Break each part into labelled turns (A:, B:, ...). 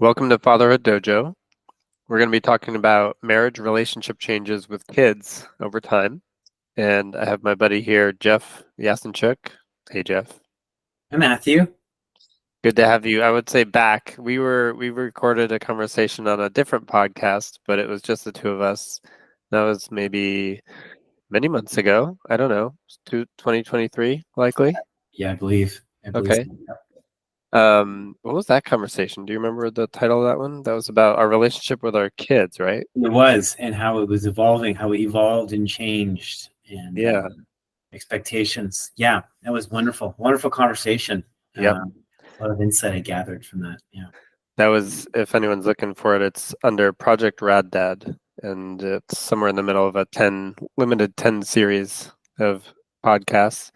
A: Welcome to Fatherhood Dojo. We're going to be talking about marriage relationship changes with kids over time. And I have my buddy here, Jeff Yasinchuk. Hey, Jeff.
B: Hi, Matthew.
A: Good to have you. I would say back. We recorded a conversation on a different podcast, but it was just the two of us. That was maybe many months ago. I don't know, 2023, likely.
B: Yeah, I believe.
A: Okay.
B: So.
A: What was that conversation? Do you remember the title of that one? That was about our relationship with our kids, right?
B: It was, and how it was evolving, how it evolved and changed, and
A: Yeah.
B: expectations. Yeah, that was wonderful. Wonderful conversation.
A: Yep.
B: A lot of insight I gathered from that. Yeah.
A: That was, if anyone's looking for it, it's under Project Rad Dad, and it's somewhere in the middle of a limited 10 series of podcasts.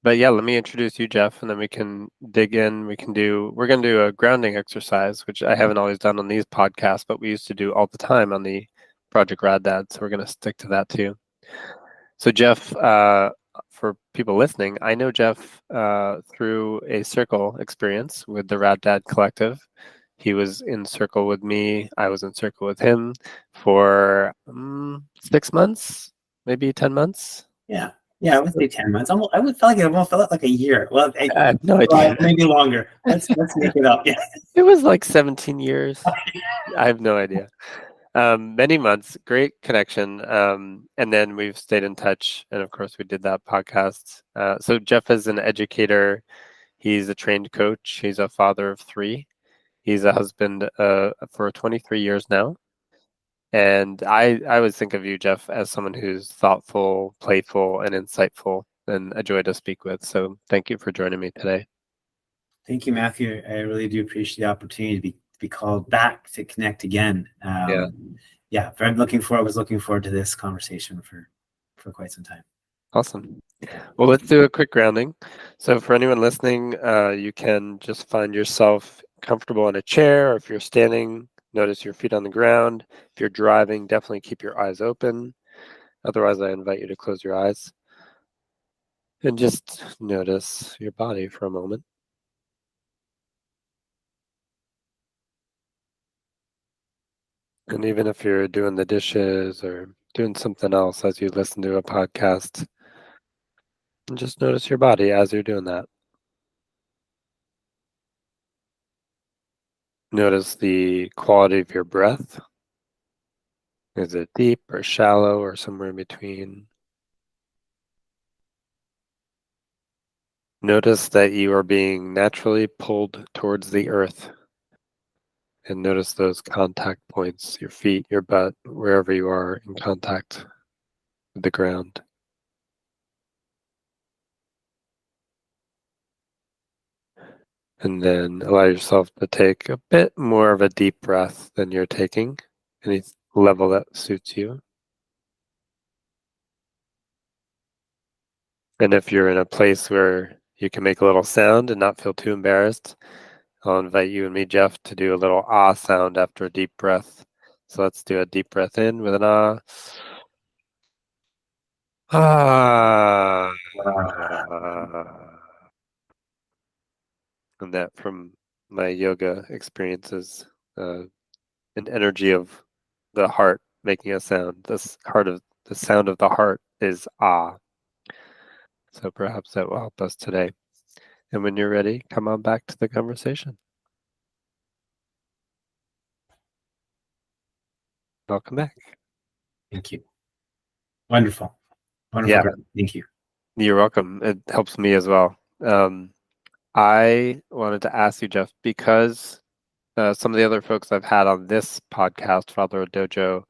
A: But yeah, let me introduce you, Jeff, and then we can dig in. We're going to do a grounding exercise, which I haven't always done on these podcasts, but we used to do all the time on the Project Rad Dad. So we're going to stick to that too. So Jeff, for people listening, I know Jeff through a circle experience with the Rad Dad Collective. He was in circle with me. I was in circle with him for 6 months, maybe 10 months.
B: Yeah, I would say 10 months. I would feel like it almost felt like a year. Well,
A: I have no idea.
B: Maybe longer. Let's make it up. Yeah.
A: It was like 17 years. I have no idea. Many months, great connection. And then we've stayed in touch. And of course, we did that podcast. So Jeff is an educator. He's a trained coach. He's a father of 3. He's a husband for 23 years now. And I would think of you, Jeff, as someone who's thoughtful, playful, and insightful, and a joy to speak with. So thank you for joining me today.
B: Thank you, Matthew. I really do appreciate the opportunity to be called back to connect again. Yeah, I was looking forward to this conversation for quite some time.
A: Awesome. Well, let's do a quick grounding. So for anyone listening, you can just find yourself comfortable in a chair, or if you're standing, notice your feet on the ground. If you're driving, definitely keep your eyes open. Otherwise, I invite you to close your eyes and just notice your body for a moment. And even if you're doing the dishes or doing something else as you listen to a podcast, just notice your body as you're doing that. Notice the quality of your breath. Is it deep or shallow or somewhere in between? Notice that you are being naturally pulled towards the earth. And notice those contact points, your feet, your butt, wherever you are in contact with the ground. And then allow yourself to take a bit more of a deep breath than you're taking, any level that suits you. And if you're in a place where you can make a little sound and not feel too embarrassed, I'll invite you and me, Jeff, to do a little ah sound after a deep breath. So let's do a deep breath in with an ah. Ah. And that from my yoga experiences, an energy of the heart making a sound. The sound of the heart is ah. So perhaps that will help us today. And when you're ready, come on back to the conversation. Welcome back.
B: Thank you. Wonderful.
A: Yeah.
B: Thank you.
A: You're welcome. It helps me as well. I wanted to ask you, Jeff, because some of the other folks I've had on this podcast, Fatherhood Dojo,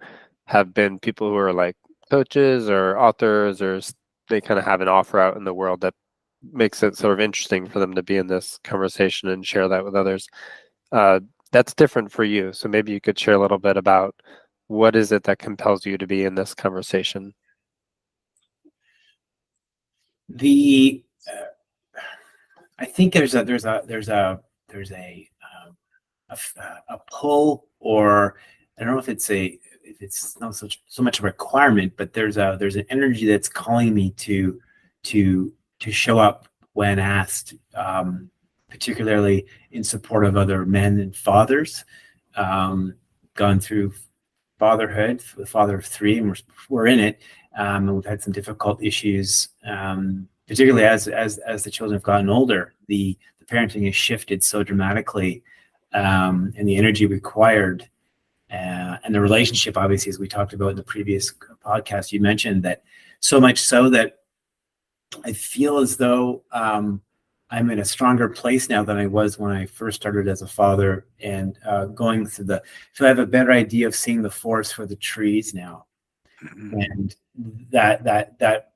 A: have been people who are like coaches or authors, or they kind of have an offer out in the world that makes it sort of interesting for them to be in this conversation and share that with others. That's different for you. So maybe you could share a little bit about what is it that compels you to be in this conversation?
B: I think there's a pull, or I don't know if it's not so much a requirement, but there's an energy that's calling me to show up when asked, particularly in support of other men and fathers. Gone through fatherhood, the father of 3, and we're in it. And we've had some difficult issues, particularly as the children have gotten older. The parenting has shifted so dramatically, and the energy required, and the relationship, obviously, as we talked about in the previous podcast, you mentioned that so much so that I feel as though I'm in a stronger place now than I was when I first started as a father, and going through so I have a better idea of seeing the forest for the trees now. And that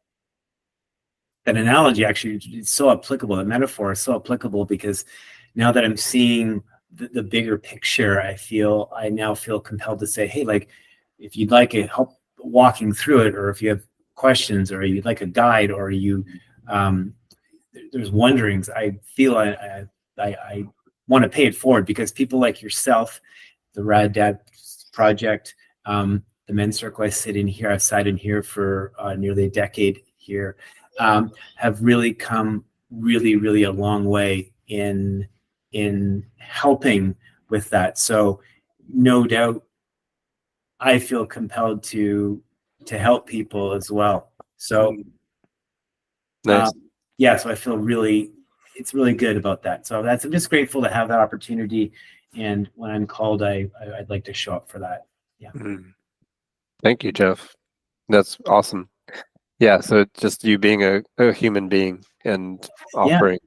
B: analogy actually is so applicable. The metaphor is so applicable because now that I'm seeing the bigger picture, I now feel compelled to say, hey, like, if you'd like help walking through it, or if you have questions, or you'd like a guide, or there's wonderings, I feel I want to pay it forward, because people like yourself, the Rad Dad Project, the men's circle I sit in here, I've sat in here for nearly a decade here, have really come really a long way in helping with that. So no doubt I feel compelled to help people as well. So
A: nice.
B: So I feel it's really good about that. So I'm just grateful to have that opportunity. And when I'm called, I'd like to show up for that. Yeah.
A: Thank you, Jeff. That's awesome. Yeah. So just you being a human being and offering.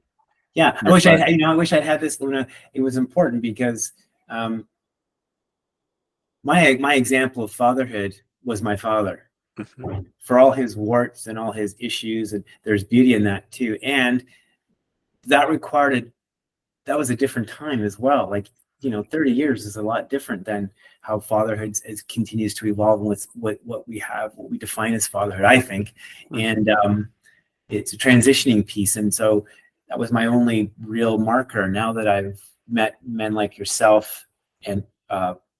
B: Yeah. I wish I'd had this, Luna. It was important because my example of fatherhood was my father. For all his warts and all his issues, and there's beauty in that too. And that was a different time as well. Like, 30 years is a lot different than how fatherhood continues to evolve, and what we define as fatherhood, I think. And it's a transitioning piece. And so that was my only real marker. Now that I've met men like yourself, and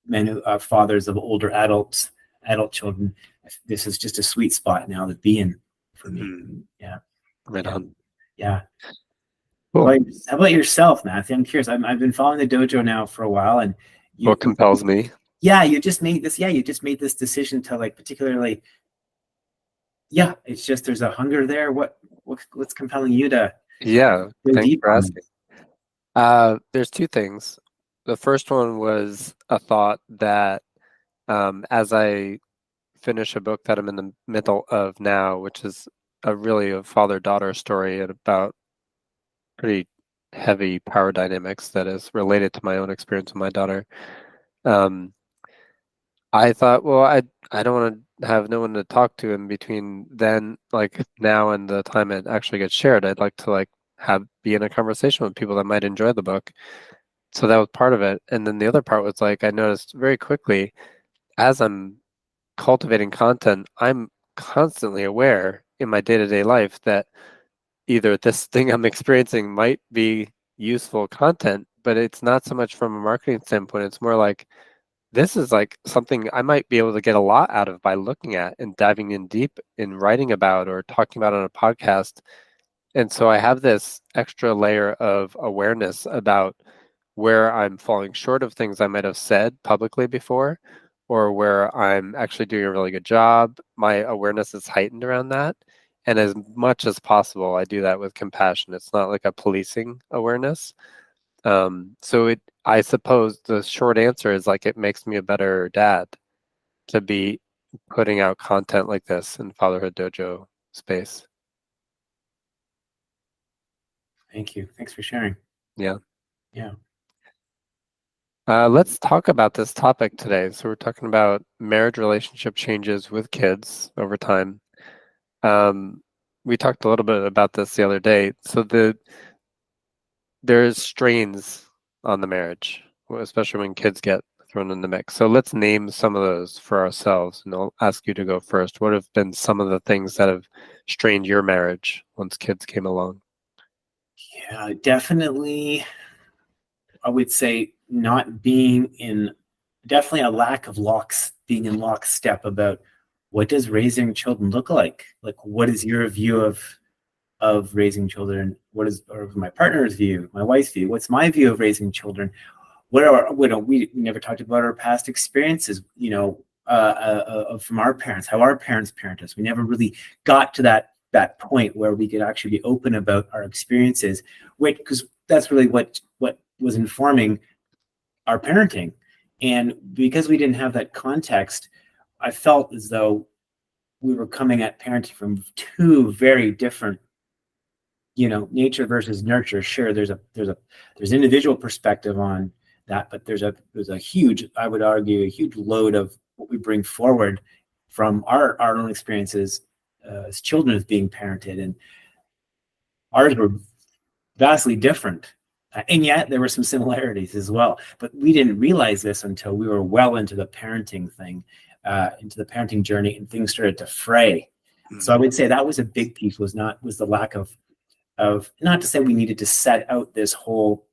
B: men who are fathers of older adult children, this is just a sweet spot now to be in for me. Yeah.
A: Right on.
B: Yeah.
A: Cool.
B: How about yourself, Matthew? I'm curious. I've been following the dojo now for a while, and
A: what compels me?
B: Yeah, you just made this. Yeah, you just made this decision to, like, particularly. Yeah, it's just there's a hunger there. What's compelling you to?
A: Yeah,
B: go
A: thanks
B: deep
A: for
B: on
A: asking. There's 2 things. The first one was a thought that as I finish a book that I'm in the middle of now, which is a father-daughter story about pretty heavy power dynamics that is related to my own experience with my daughter. I thought, well, I don't want to have no one to talk to in between then, like now and the time it actually gets shared. I'd like to be in a conversation with people that might enjoy the book. So that was part of it. And then the other part was I noticed very quickly as I'm cultivating content, I'm constantly aware in my day-to-day life that either this thing I'm experiencing might be useful content, but it's not so much from a marketing standpoint. It's more like this is something I might be able to get a lot out of by looking at and diving in deep in writing about or talking about on a podcast. And so I have this extra layer of awareness about where I'm falling short of things I might have said publicly before, or where I'm actually doing a really good job. My awareness is heightened around that. And as much as possible, I do that with compassion. It's not like a policing awareness. I suppose the short answer is it makes me a better dad to be putting out content like this in Fatherhood Dojo space.
B: Thank you. Thanks for sharing.
A: Yeah.
B: Yeah.
A: Let's talk about this topic today. So we're talking about marriage relationship changes with kids over time. We talked a little bit about this the other day. So there's strains on the marriage, especially when kids get thrown in the mix. So let's name some of those for ourselves, and I'll ask you to go first. What have been some of the things that have strained your marriage once kids came along?
B: Yeah, definitely. I would say not being definitely a lack of being in lockstep about what does raising children look like? Like, what is your view of of raising children? What is, or my partner's view, my wife's view? What's my view of raising children? We never talked about our past experiences, from our parents, how our parents parent us. We never really got to that point where we could actually be open about our experiences, because that's really what was informing our parenting. And because we didn't have that context, I felt as though we were coming at parenting from two very different, nature versus nurture. Sure, there's individual perspective on that, but there's a huge, I would argue, a huge load of what we bring forward from our own experiences as children as being parented, and ours were vastly different. And yet there were some similarities as well. But we didn't realize this until we were well into the parenting thing, into the parenting journey, and things started to fray. So I would say that was a big piece, was the lack of, not to say we needed to set out this whole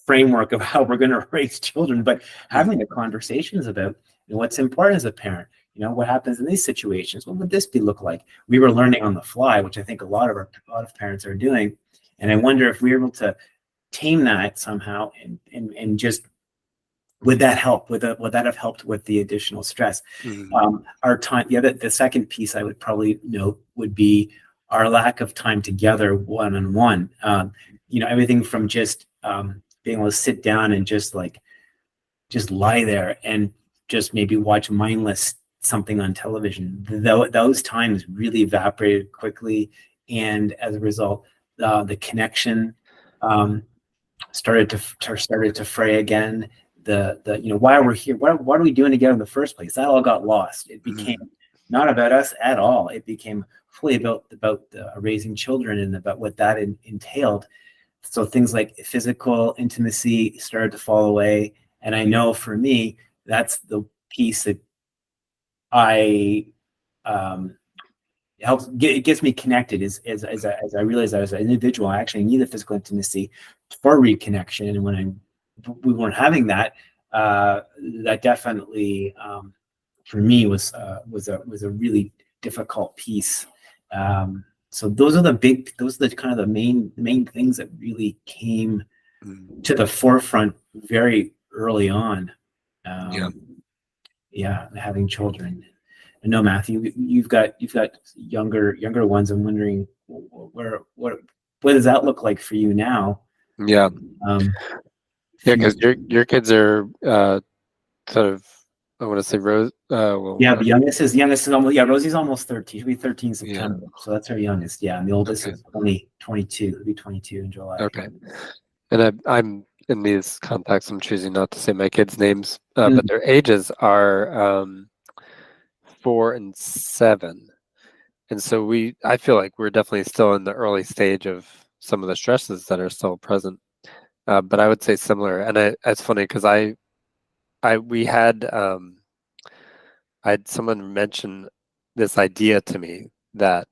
B: framework of how we're going to raise children, but having the conversations about what's important as a parent. What happens in these situations? What would this look like? We were learning on the fly, which I think a lot of parents are doing. And I wonder if we were able to tame that somehow, and just would that help? Would that have helped with the additional stress? Our time, the second piece I would probably note would be our lack of time together one-on-one. Everything from just being able to sit down and just lie there and just maybe watch mindless something on television. Those times really evaporated quickly, and as a result, the connection started to fray again. Why we're here, what are we doing together in the first place? That all got lost. It became not about us at all. It became fully about raising children and about what that entailed. So things like physical intimacy started to fall away. And I know for me, that's the piece that it gets me connected. As I realize as an individual, I actually need the physical intimacy for reconnection. And when we weren't having that, that definitely for me was a really difficult piece. So those are the kind of the main things that really came to the forefront very early on. Having children. And no, Matthew, you've got younger ones. I'm wondering what does that look like for you now?
A: Because your kids are sort of, I want to say Rose.
B: The youngest is almost, Rosie's almost 13. She'll be 13 in September. So that's her youngest. Yeah. And the oldest is 22. He'll be 22 in July.
A: Okay. And I'm in these contexts, I'm choosing not to say my kids' names, but their ages are 4 and 7. And so I feel like we're definitely still in the early stage of some of the stresses that are still present. But I would say similar. And it's funny because I had someone mention this idea to me that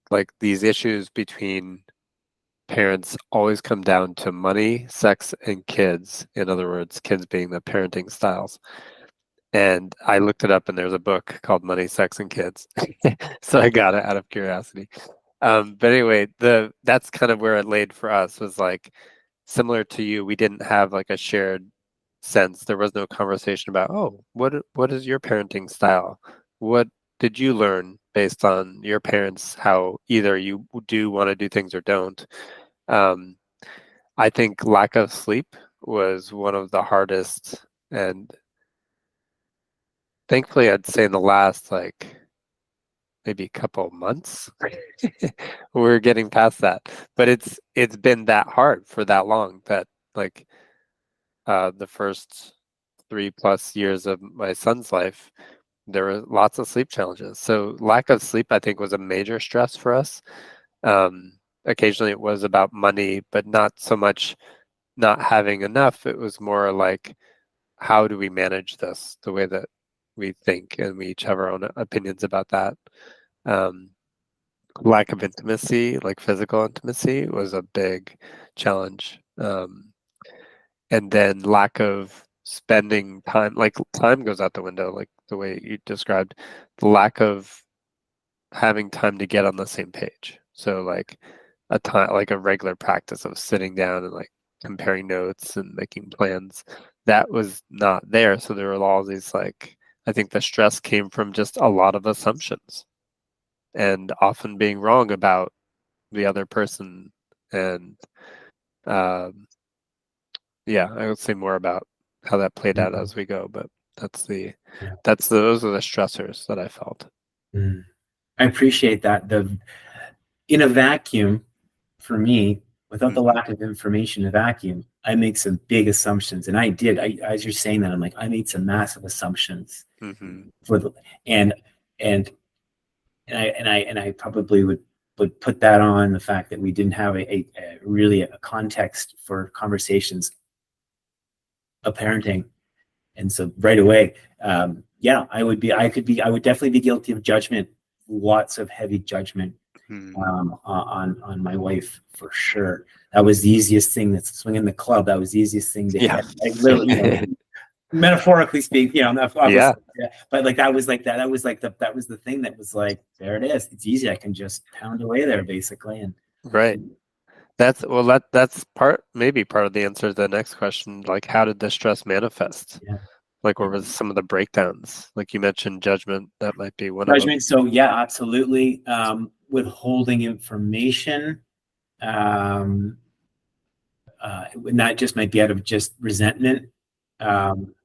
A: like these issues between parents always come down to money, sex, and kids. In other words, kids being the parenting styles. And I looked it up, and there's a book called Money, Sex, and Kids. So I got it out of curiosity. But anyway, that's kind of where it laid for us, was like similar to you. We didn't have like a shared sense. There was no conversation about, oh, what is your parenting style? What did you learn based on your parents, how either you do want to do things or don't? I think lack of sleep was one of the hardest, and thankfully I'd say in the last like maybe a couple of months we're getting past that, but it's been that hard for that long that like the first 3+ years of my son's life there were lots of sleep challenges. So lack of sleep I think was a major stress for us. Occasionally it was about money, but not so much not having enough. It was more like, how do we manage this the way that we think, and we each have our own opinions about that. Lack of intimacy, like physical intimacy, was a big challenge. And then lack of spending time, like time goes out the window, like the way you described, the lack of having time to get on the same page. So like a time, like a regular practice of sitting down and like comparing notes and making plans, that was not there. So there were all these like, I think the stress came from just a lot of assumptions and often being wrong about the other person. And um, yeah, I would say more about how that played out
B: Mhm.
A: as we go, but that's the
B: Yeah.
A: those are the stressors that I felt.
B: Mm. I appreciate that. In a vacuum, for me, without the
A: Mm-hmm.
B: lack of information in a vacuum, I make some big assumptions. And I did. As you're saying that, I'm like, I made some massive assumptions
A: Mm-hmm.
B: for the and and and I probably would put that on the fact that we didn't have a really a context for conversations of parenting. And so right away, yeah, I would definitely be guilty of judgment, lots of heavy judgment on my wife for sure. That was the easiest thing. That's swinging the club. That was the easiest thing to
A: Yeah.
B: hit. Like literally, metaphorically speaking, not
A: Yeah.
B: obviously, yeah, but like that was like that. That was the thing that was like, there it is. It's easy. I can just pound away there basically. And
A: Right. That's maybe part of the answer to the next question. Like, how did the stress manifest?
B: yeah,
A: Like,
B: yeah.
A: what was some of the breakdowns? Like you mentioned judgment, that might be one of them.
B: Judgment. So yeah, absolutely. Withholding information. Um, and that just might be out of just resentment. Um,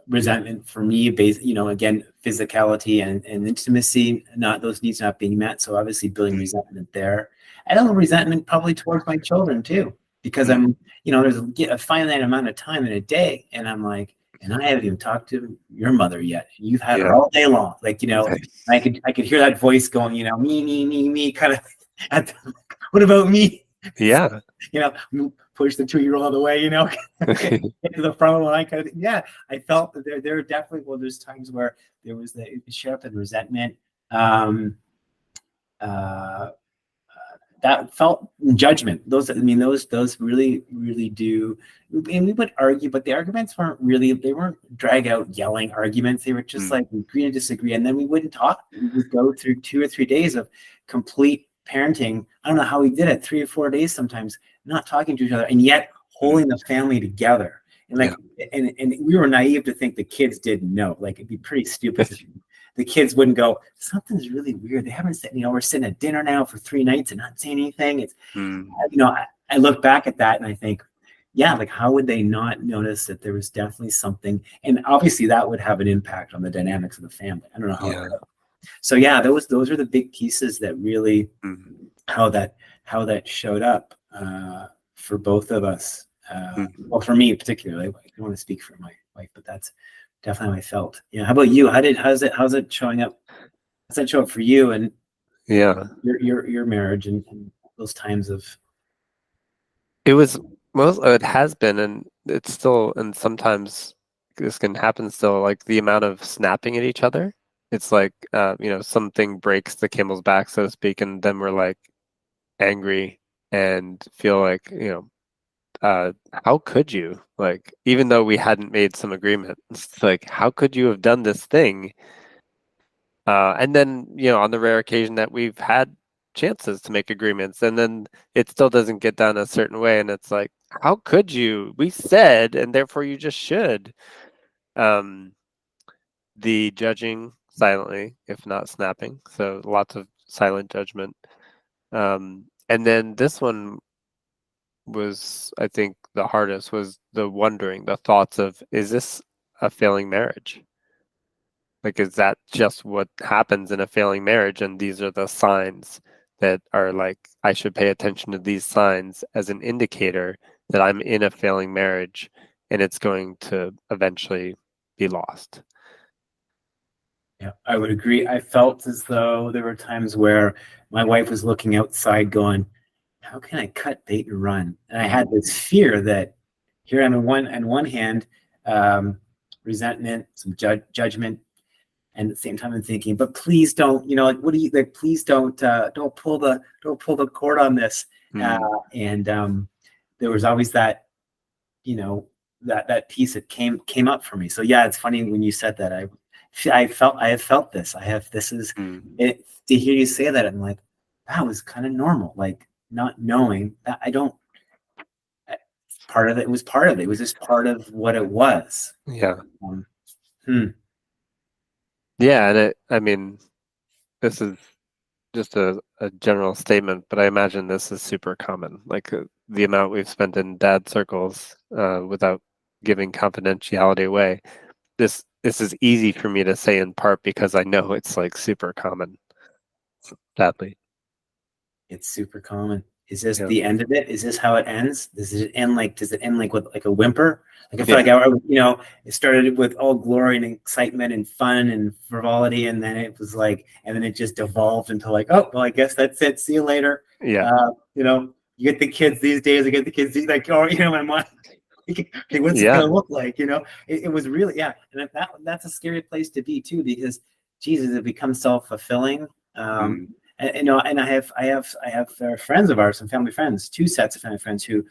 B: Resentment for me, again, physicality and intimacy, not those needs not being met. So obviously building resentment there. And a little resentment probably towards my children too, because
A: Mm.
B: there's a finite amount of time in a day. And I'm like, and I haven't even talked to your mother yet. You've had her
A: Yeah.
B: all day long. Like, I could hear that voice going, me, kind of, what about me?
A: Yeah.
B: Push the 2-year-old away, get to the front of the line kind of thing. Yeah, I felt that there definitely, there's times where there was it showed up in resentment. Um, uh, that felt judgment. Those really, really do. And we would argue, but the arguments they weren't drag out yelling arguments. They were just
A: Mm.
B: like agree to disagree. And then we wouldn't talk. We would go through 2 or 3 days of complete parenting. I don't know how we did it, 3 or 4 days sometimes, not talking to each other, and yet holding the family together. And
A: Yeah.
B: and we were naive to think the kids didn't know. Like, it'd be pretty stupid to the kids wouldn't go, something's really weird. They haven't said, we're sitting at dinner now for 3 nights and not saying anything. It's,
A: Mm.
B: I look back at that and I think, yeah, like, how would they not notice that there was definitely something? And obviously that would have an impact on the dynamics of the family. I don't know how.
A: Yeah.
B: So yeah, those are the big pieces that really,
A: Mm.
B: how that showed up for both of us.
A: Mm.
B: Well, for me particularly, I don't want to speak for my wife, but that's definitely how I felt. Yeah. How about you? How's it showing up? How's that show up for you and
A: Yeah.
B: your marriage and those times of?
A: It has been, and it's still, and sometimes this can happen still, like the amount of snapping at each other. It's like, something breaks the camel's back, so to speak, and then we're like angry and feel like, how could you? Like, even though we hadn't made some agreement, it's like, how could you have done this thing? And then, on the rare occasion that we've had chances to make agreements, and then it still doesn't get done a certain way, and it's like, how could you? We said, and therefore you just should. Um, the judging silently, if not snapping, so lots of silent judgment. And then this one was, I think, the hardest was the wondering, the thoughts of, is this a failing marriage? Like, is that just what happens in a failing marriage? And these are the signs that are like, I should pay attention to these signs as an indicator that I'm in a failing marriage and it's going to eventually be lost.
B: Yeah, I would agree. I felt as though there were times where my wife was looking outside going, how can I cut bait and run? And I had this fear that here I'm on one hand, resentment, some judgment, and at the same time I'm thinking, but please don't, what do you like? Please don't pull the cord on this. And there was always that, that piece that came up for me. So yeah, it's funny when you said that. I have felt this. This is
A: Mm.
B: it. To hear you say that, I'm like, that was kind of normal. Like not knowing that part of it was part of it. It was just part of what it was.
A: Yeah.
B: Um, hmm.
A: Yeah, and I mean, this is just a general statement, but I imagine this is super common. Like the amount we've spent in dad circles without giving confidentiality away. This is easy for me to say in part because I know it's like super common, sadly.
B: It's super common. Is this
A: Yeah.
B: the end of it? Is this how it ends? Does it end like with like a whimper? Like I feel like
A: Yeah.
B: it started with all glory and excitement and fun and frivolity, and then it was like, and then it just devolved into like, oh well, I guess that's it. See you later.
A: Yeah.
B: You get the kids these days. I get the kids these, like, oh, my mind. Okay, what's it
A: Yeah.
B: gonna look like? It was really, yeah, and that's a scary place to be too, because Jesus, it becomes self-fulfilling.
A: Mm.
B: And I have friends of ours, some family friends, two sets of family friends who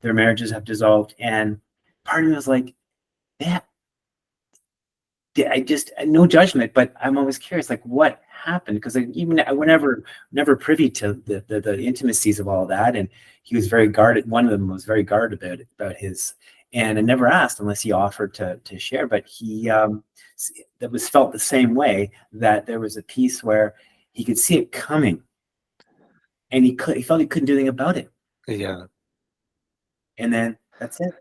B: their marriages have dissolved, and part of me was like, yeah, I just, no judgment, but I'm always curious, like what happened, because I were never privy to the intimacies of all that, and he was very guarded. One of them was very guarded about his, and I never asked unless he offered to share, but he that was felt the same way, that there was a piece where he could see it coming, and he felt he couldn't do anything about it,
A: Yeah.
B: and then that's it.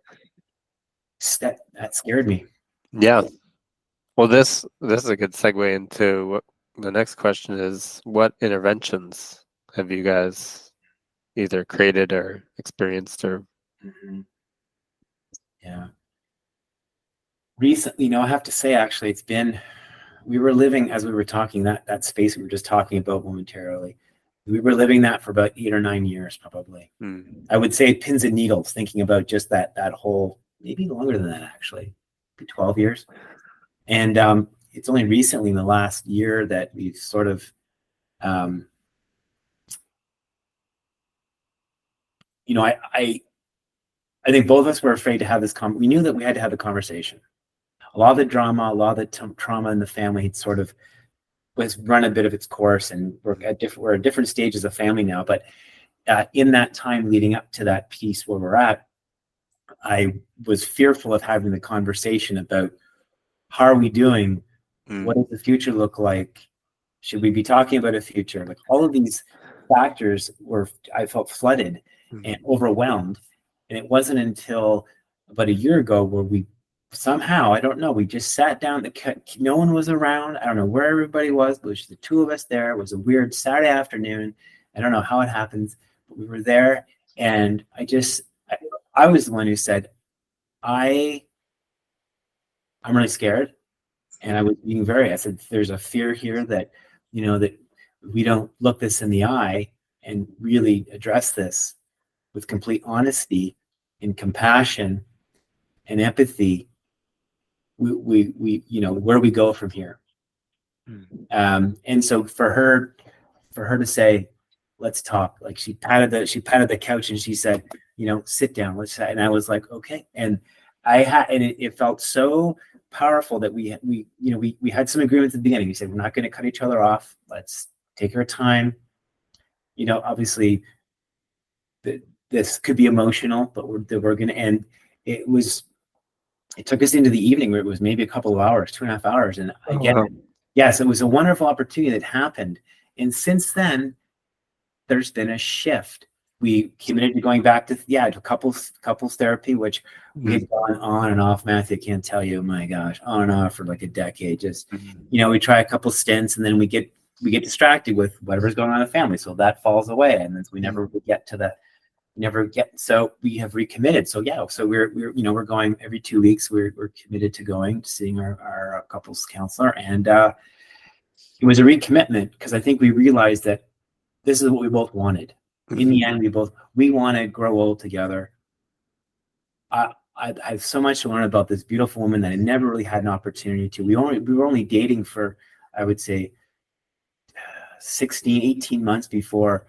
B: That scared me.
A: Yeah. Well, this is a good segue into what the next question is: what interventions have you guys either created or experienced or
B: Mm-hmm. Yeah. Recently, I have to say, actually, we were living, as we were talking, that space we were just talking about momentarily. We were living that for about 8 or 9 years, probably. I would say pins and needles, thinking about just that whole, maybe longer than that, actually, maybe 12 years. And it's only recently in the last year that we've sort of, I think both of us were afraid to have this. We knew that we had to have the conversation. A lot of the drama, a lot of the trauma in the family had sort of was run a bit of its course, and we're at different stages of family now. But in that time leading up to that piece where we're at, I was fearful of having the conversation about how are we doing? What does the future look like? Should we be talking about a future? Like all of these factors I felt flooded and overwhelmed. And it wasn't until about a year ago where we somehow, I don't know, we just sat down. No one was around. I don't know where everybody was, but it was the two of us there. It was a weird Saturday afternoon. I don't know how it happens, but we were there. And I was the one who said, I'm really scared. And I was being I said, there's a fear here that, that we don't look this in the eye and really address this with complete honesty and compassion and empathy. We where do we go from here? And so for her to say, let's talk, like she patted the couch and she said, sit down, and I was like, okay. And it felt so powerful that we had some agreements at the beginning. We said, we're not going to cut each other off. Let's take our time. Obviously this could be emotional, but we're going to end. It took us into the evening where it was maybe a couple of hours, 2.5 hours. And again, yes, it was a wonderful opportunity that happened. And since then, there's been a shift. We committed to going back to couples therapy, which we had gone on and off. Matthew, I can't tell you, my gosh, on and off for like a decade. Just, we try a couple stints and then we get distracted with whatever's going on in the family. So that falls away. And then we never get to the, so we have recommitted. So yeah, so we're going every 2 weeks. We're committed to going to seeing our couples counselor. And it was a recommitment because I think we realized that this is what we both wanted. In the end, we want to grow old together. I have so much to learn about this beautiful woman that I never really had an opportunity to. We were only dating for, I would say, 16, 18 months before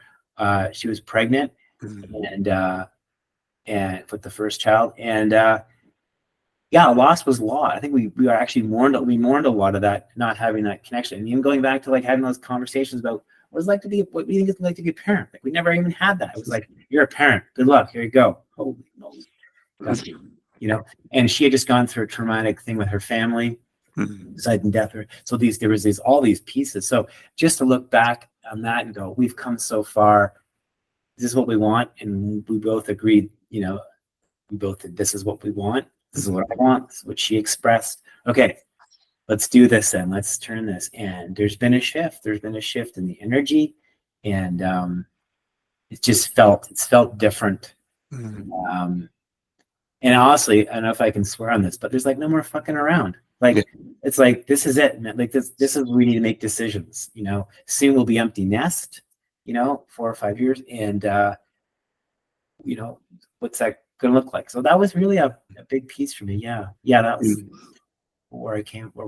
B: she was pregnant and with the first child. And yeah, loss was lost. I think we are actually mourned a lot of that, not having that connection. And even going back to like having those conversations about What does it like to be? What do you think it's like to be a parent? Like we never even had that. It was like, you're a parent. Good luck. Here you go. Holy moly, disgusting. You know. And she had just gone through a traumatic thing with her family, sudden death. So there was all these pieces. So just to look back on that and go, we've come so far. This is what we want, and we both agreed. You know, we both did. This is what we want. This is what I want. This is what she expressed. Okay, let's do this then. Let's turn this. And there's been a shift. There's been a shift in the energy, and it's felt different. And honestly, I don't know if I can swear on this, but there's like no more fucking around. Like it's like this is it, man. Like this is where we need to make decisions. You know, soon we'll be empty nest. You know, 4 or 5 years, and you know, what's that gonna look like? So that was really a big piece for me. Yeah, that was where we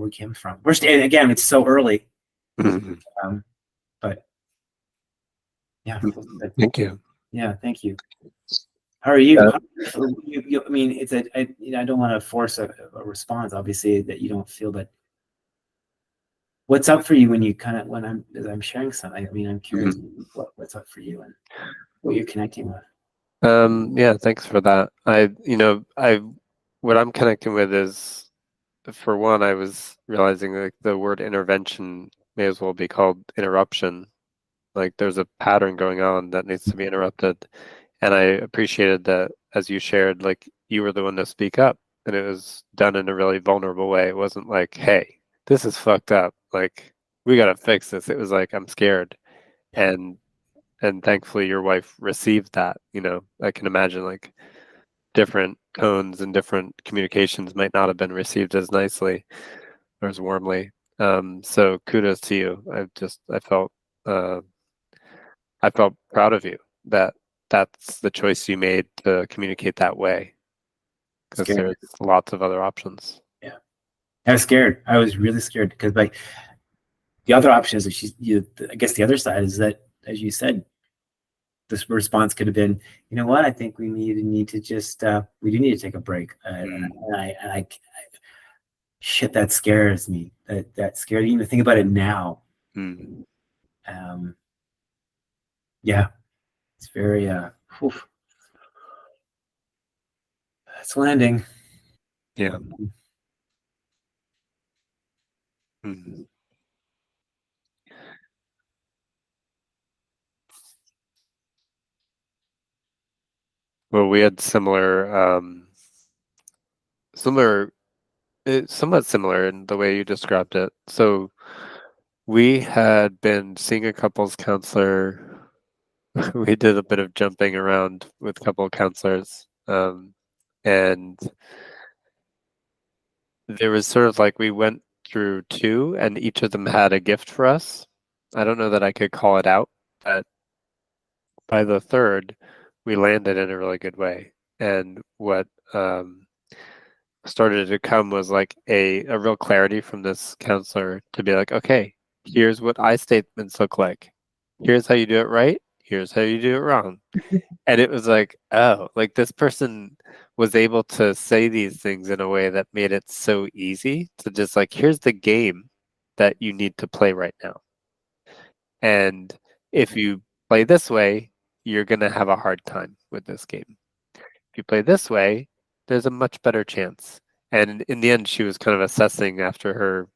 B: came from. And again, it's so early, but yeah.
A: Thank you.
B: Yeah, thank you. How are you? I mean, I don't want to force a response, obviously, that you don't feel, but what's up for you when you as I'm sharing something? I mean, I'm curious what's up for you and what you're connecting with.
A: Yeah, thanks for that. What I'm connecting with is, for one, I was realizing like the word intervention may as well be called interruption. Like there's a pattern going on that needs to be interrupted. And I appreciated that as you shared, like you were the one to speak up, and it was done in a really vulnerable way. It wasn't like, hey, this is fucked up. Like we gotta fix this. It was like, I'm scared. And thankfully your wife received that. I can imagine like different tones and different communications might not have been received as nicely or as warmly. So kudos to you. Uh, I felt proud of you that that's the choice you made to communicate that way, because there's lots of other options.
B: Yeah, I was scared. I was really scared because like the other option is that I guess the other side is that, as you said, this response could have been, you know what? I think we need to just we do need to take a break. And I shit, that scares me. That scared me. Even think about it now. Yeah, it's very it's landing.
A: Yeah. Well, we had somewhat similar in the way you described it. So we had been seeing a couples counselor. We did a bit of jumping around with couple counselors, and there was sort of like we went through two, and each of them had a gift for us. I don't know that I could call it out, but by the third, we landed in a really good way. And what started to come was like a real clarity from this counselor to be like, okay, here's what I statements look like. Here's how you do it right. Here's how you do it wrong. And it was like, oh, like this person was able to say these things in a way that made it so easy to just like, here's the game that you need to play right now. And if you play this way, you're going to have a hard time with this game. If you play this way, there's a much better chance. And in the end, she was kind of assessing after her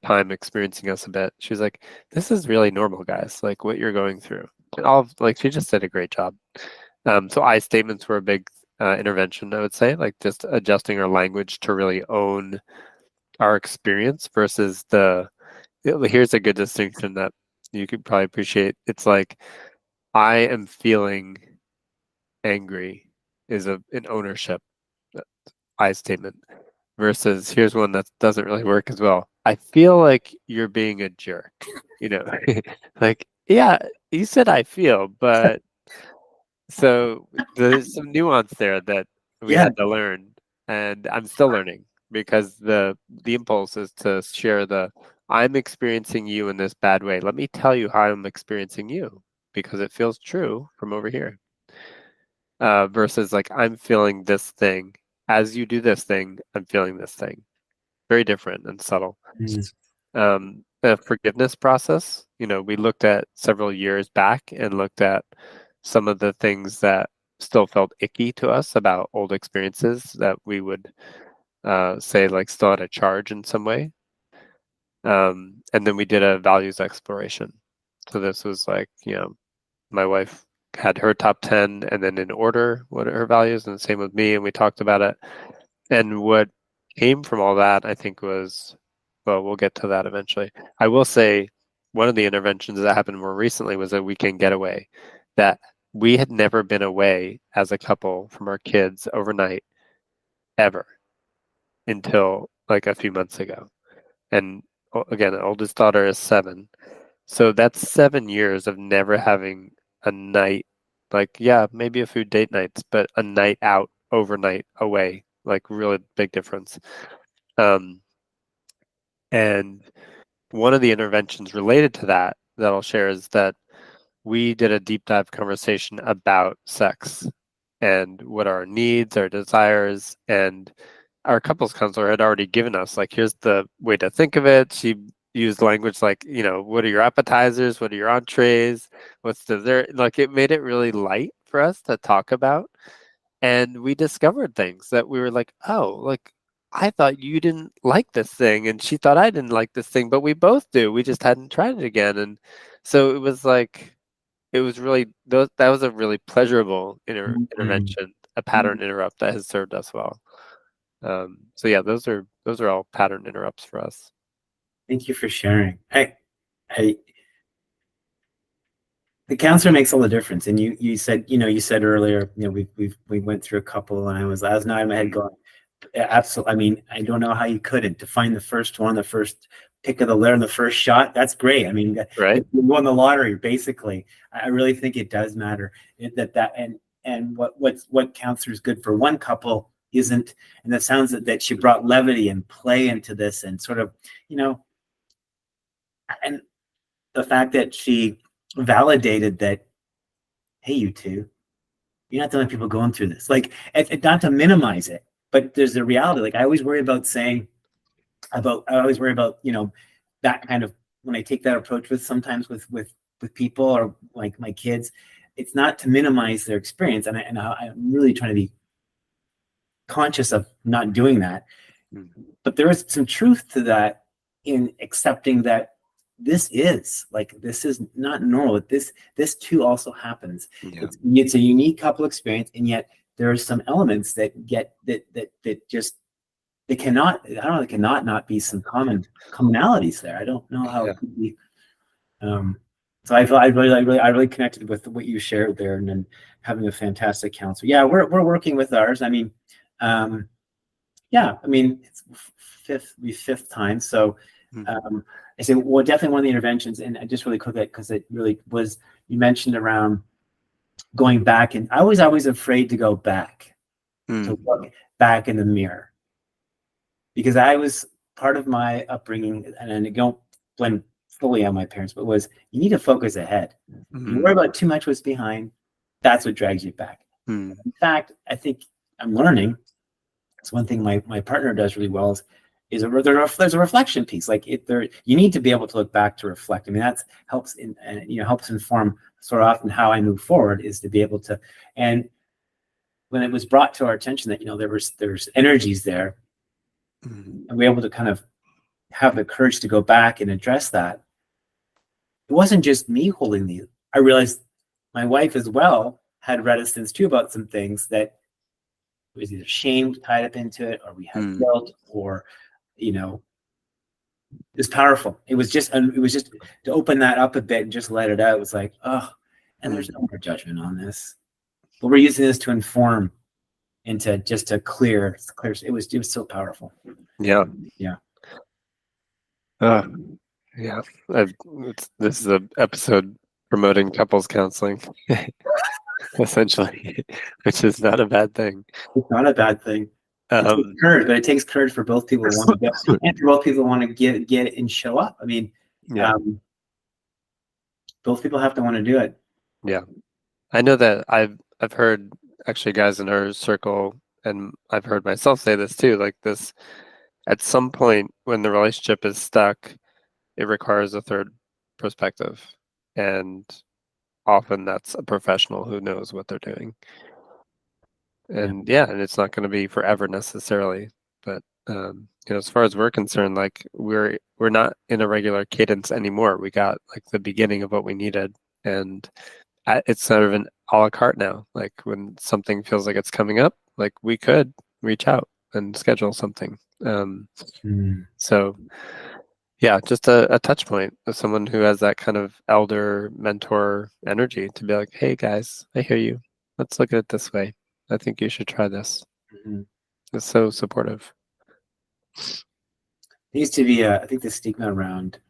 A: time experiencing us a bit. She was like, this is really normal, guys, like what you're going through. And she just did a great job. So I statements were a big intervention, I would say, like just adjusting our language to really own our experience versus here's a good distinction that you could probably appreciate. It's like, I am feeling angry is an ownership I statement versus here's one that doesn't really work as well. I feel like you're being a jerk, like, yeah, you said I feel, but so there's some nuance there that we had to learn, and I'm still learning because the impulse is to share I'm experiencing you in this bad way. Let me tell you how I'm experiencing you because it feels true from over here. Versus like I'm feeling this thing. As you do this thing, I'm feeling this thing. Very different and subtle. a forgiveness process. We looked at several years back and looked at some of the things that still felt icky to us about old experiences that we would say like still had a charge in some way. And then we did a values exploration. So this was like, my wife had her top 10 and then in order what are her values, and the same with me, and we talked about it. And what came from all that, I think, was, well, we'll get to that eventually. I will say one of the interventions that happened more recently was a weekend getaway that we had never been away as a couple from our kids overnight ever until like a few months ago. And again, the oldest daughter is 7. So that's 7 years of never having a night, like, yeah, maybe a few date nights, but a night out overnight away, like really big difference. And one of the interventions related to that I'll share is that we did a deep dive conversation about sex and what our needs, our desires, and our couples counselor had already given us, like, here's the way to think of it. She used language like, what are your appetizers? What are your entrees? What's dessert? Like, it made it really light for us to talk about. And we discovered things that we were like, oh, like, I thought you didn't like this thing, and she thought I didn't like this thing, but we both do. We just hadn't tried it again. And so it was like, it was really, that was a really pleasurable
B: Mhm.
A: intervention, a pattern interrupt that has served us well. So yeah, those are all pattern interrupts for us.
B: Thank you for sharing. I the counselor makes all the difference. And you said, you said earlier, we went through a couple, and I was nodding in my head going, absolutely. I mean, I don't know how you couldn't to find the first one, the first pick of the litter, the first shot. That's great. I mean,
A: Right?
B: you won the lottery, basically. I really think it does matter and what counselor is good for one couple isn't. And that sounds that she brought levity and play into this, and sort of, and the fact that she validated that, hey, you two, you're not the only people going through this. Like, not to minimize it, but there's the reality. Like, I always worry about that kind of, when I take that approach with people or like my kids, it's not to minimize their experience. And I'm really trying to be conscious of not doing that.
A: Mm-hmm.
B: But there is some truth to that, in accepting that this is not normal. This too also happens.
A: Yeah.
B: It's a unique couple experience, and yet there are some elements that get that just, they cannot, I don't know, there cannot not be some commonalities there. I don't know how
A: Yeah.
B: it could be. So I really connected with what you shared there, and then having a fantastic counselor. Yeah, we're working with ours. I mean, it's fifth time. So I say, well, definitely one of the interventions, and I just really quick that because it really was, you mentioned around going back, and I was always afraid to go back, to look back in the mirror, because I was, part of my upbringing, and I don't blame fully on my parents, but was, you need to focus ahead. You worry about too much what's behind, that's what drags you back. In fact, I think I'm learning, it's one thing my partner does really well, is there's a reflection piece. Like, you need to be able to look back to reflect. I mean, that helps helps inform sort of often how I move forward, is to be able to. And when it was brought to our attention that there's energies there, and we're able to kind of have the courage to go back and address that, it wasn't just me holding these. I realized my wife as well had reticence too about some things, that was either shame tied up into it, or we had guilt, or it was powerful. It was just to open that up a bit and just let it out. It was like, oh, and there's no more judgment on this, but we're using this to inform, and to clear. It was so powerful.
A: Yeah.
B: Yeah.
A: Yeah. This is an episode promoting couples counseling, essentially, which is not a bad thing.
B: It's not a bad thing. It takes courage, but it takes courage for both people to want to get, and for both people to want to get it and show up. I mean,
A: yeah.
B: Both people have to want to do it.
A: Yeah. I know that I've heard actually guys in our circle, and I've heard myself say this too, like this, at some point when the relationship is stuck, it requires a third perspective, and often that's a professional who knows what they're doing. And and it's not going to be forever necessarily, but as far as we're concerned, like we're not in a regular cadence anymore. We got like the beginning of what we needed, and it's sort of an a la carte now. Like when something feels like it's coming up, like we could reach out and schedule something. So yeah, just a touch point of someone who has that kind of elder mentor energy to be like, hey guys, I hear you. Let's look at it this way. I think you should try this. It's so supportive.
B: There used to be, I think, the stigma around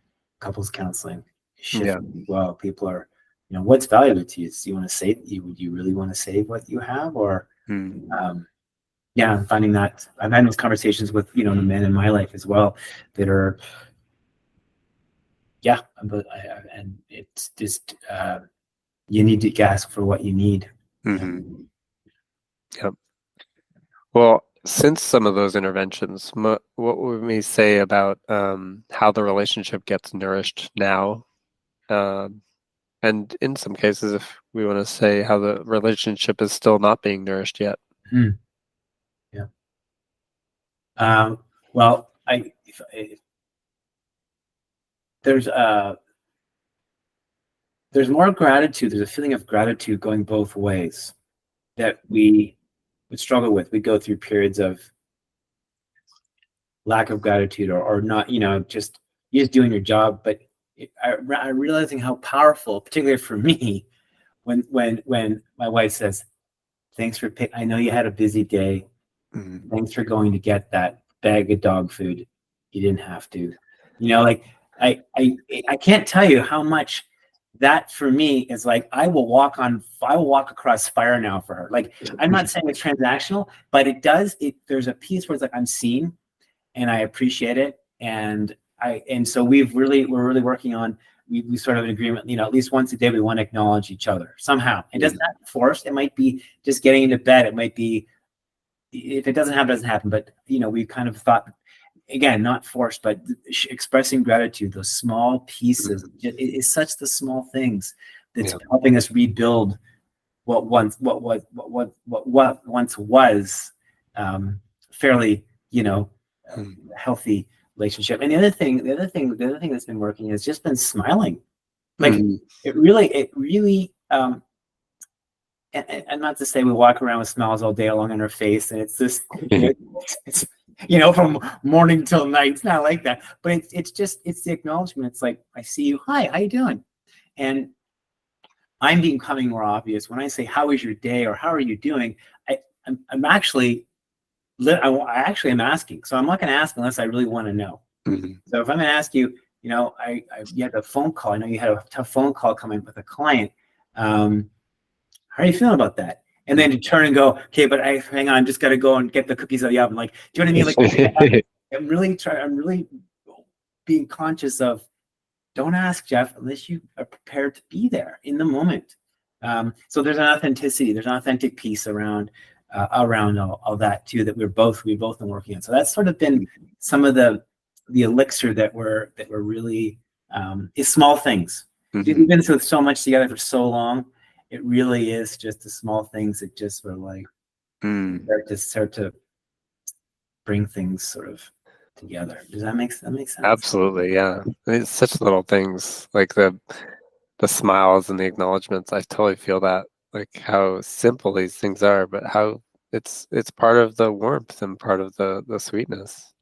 B: couples counseling shifting. Well, people are, what's valuable to you? Do you want to save? Would you really want to save what you have, or I'm finding that I've had those conversations with the men in my life as well that are, and it's just you need to ask for what you need.
A: Yep. Well, since some of those interventions, what would we say about how the relationship gets nourished now? And in some cases, if we want to say how the relationship is still not being nourished yet.
B: Well, there's more gratitude. There's a feeling of gratitude going both ways that we would struggle with. We go through periods of lack of gratitude or not, just you're just doing your job. But I'm realizing how powerful, particularly for me, when my wife says, "Thanks for I know you had a busy day. Thanks for going to get that bag of dog food. You didn't have to." Like I can't tell you how much that for me is like I will walk across fire now for her. Like I'm not saying it's transactional, but there's a piece where it's like I'm seen and I appreciate it. And so we're really working on we sort of an agreement, at least once a day we want to acknowledge each other somehow. It doesn't have to be forced. It might be just getting into bed. It might be if it doesn't happen, it doesn't happen. But we've kind of thought, again, not forced, but expressing gratitude, those small pieces, it's such the small things that's helping us rebuild what once was fairly, healthy relationship. And the other thing that's been working has just been smiling. Like it really, and not to say we walk around with smiles all day long on our face, and it's this, it's from morning till night. It's not like that, but it's the acknowledgement. It's like, I see you. Hi, how you doing? And I'm becoming more obvious when I say, how is your day, or how are you doing? I'm actually am asking. So I'm not going to ask unless I really want to know. So if I'm going to ask you, you had a phone call. I know you had a tough phone call coming with a client. How are you feeling about that? And then to turn and go, okay, but hang on, I'm just got to go and get the cookies out of the oven. Like, do you know what I mean? Like, I'm really being conscious of, don't ask, Jeff, unless you are prepared to be there in the moment. So there's an authenticity, there's an authentic piece around all that too, that we've both been working on. So that's sort of been some of the elixir that we're really is small things. We've been through so much together for so long. It really is just the small things that just were like start to bring things sort of together. Does that make sense?
A: Absolutely, yeah. It's such little things, like the smiles and the acknowledgments. I totally feel that, like how simple these things are, but how it's part of the warmth and part of the sweetness.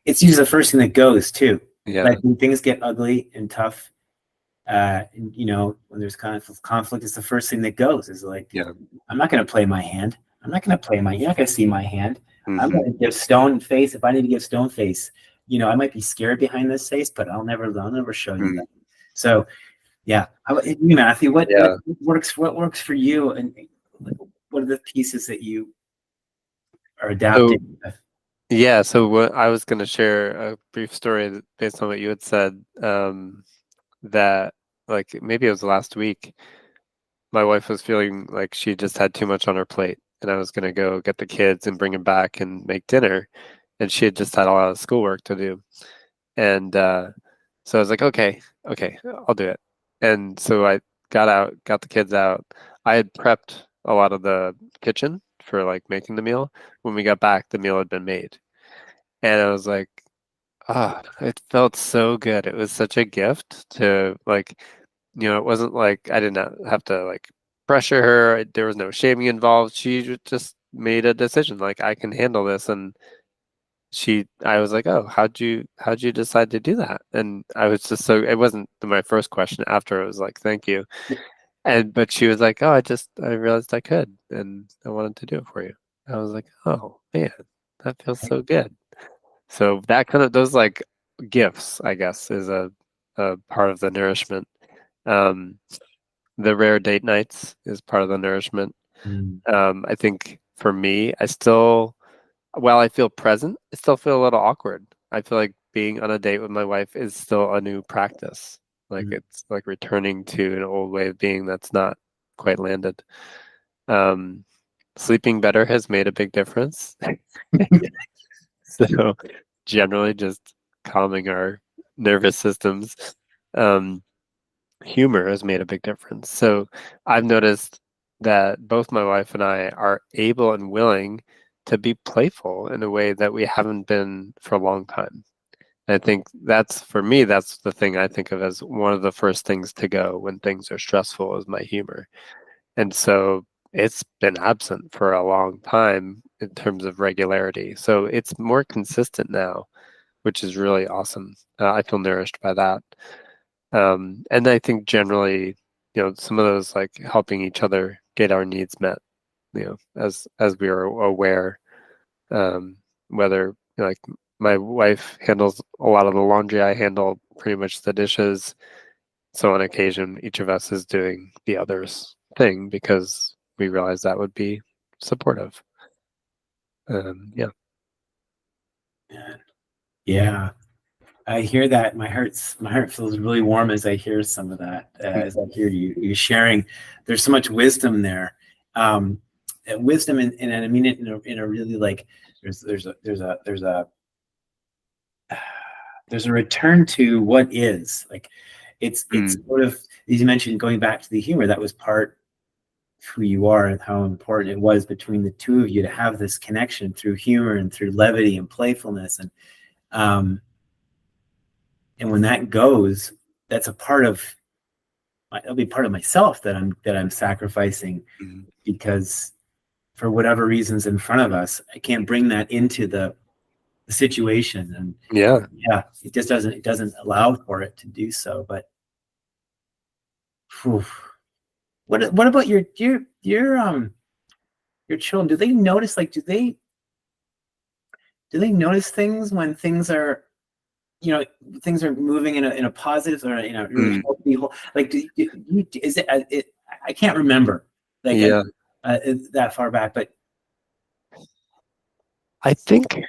B: It's usually the first thing that goes too.
A: Yeah.
B: Like when things get ugly and tough, when there's conflict, it's the first thing that goes. Is like, I'm not going to play my hand. You're not going to see my hand. I'm going to give stone face if I need to give stone face. I might be scared behind this face, but I'll never show you that. So, yeah. Matthew, what works for you, and what are the pieces that you are adapting?
A: So what I was going to share a brief story based on what you had said. That like maybe it was last week, my wife was feeling like she just had too much on her plate, and I was going to go get the kids and bring them back and make dinner, and she had just had a lot of schoolwork to do, and So I was like, okay, I'll do it. And so I got the kids out. I had prepped a lot of the kitchen for like making the meal. When we got back, the meal had been made. And I was like, it felt so good. It was such a gift to like, it wasn't like I did not have to like pressure her. There was no shaming involved. She just made a decision like I can handle this. And I was like, oh, how'd you decide to do that? And I was just so, it wasn't my first question after. It was like, thank you. But she was like, oh, I realized I could and I wanted to do it for you. I was like, oh man, that feels so good. So that kind of, those like gifts, I guess, is a part of the nourishment. Um, the rare date nights is part of the nourishment.
B: Mm,
A: I think for me, while I feel present, I still feel a little awkward. I feel like being on a date with my wife is still a new practice. Like
B: mm.
A: it's like returning to an old way of being that's not quite landed. Um, Sleeping better has made a big difference. So generally just calming our nervous systems. Um, Humor has made a big difference. So I've noticed that both my wife and I are able and willing to be playful in a way that we haven't been for a long time. I think that's for me, that's the thing I think of as one of the first things to go when things are stressful is my humor. And so it's been absent for a long time in terms of regularity. So it's more consistent now, which is really awesome. I feel nourished by that. And I think generally, some of those like helping each other get our needs met, as we are aware, um, whether like my wife handles a lot of the laundry, I handle pretty much the dishes. So on occasion, each of us is doing the other's thing because we realize that would be supportive. Yeah.
B: Yeah, I hear that. My heart feels really warm as I hear some of that. As I hear you sharing, there's so much wisdom there. Wisdom, and I mean it in a really like there's a return to what is like. It's
A: Mm,
B: sort of, as you mentioned, going back to the humor. That was part of who you are and how important it was between the two of you to have this connection through humor and through levity and playfulness. Um, and when that goes, that's a part of it'll be part of myself that I'm sacrificing,
A: mm,
B: because for whatever reasons in front of us, I can't bring that into the situation. And
A: yeah.
B: yeah, it doesn't allow for it to do so. But whew, what about your children? Do they notice, like, do they notice things when things are, you know things are moving in a positive or in a really
A: Mm,
B: healthy, like, is it, I can't remember, like,
A: yeah.
B: that far back, but
A: I think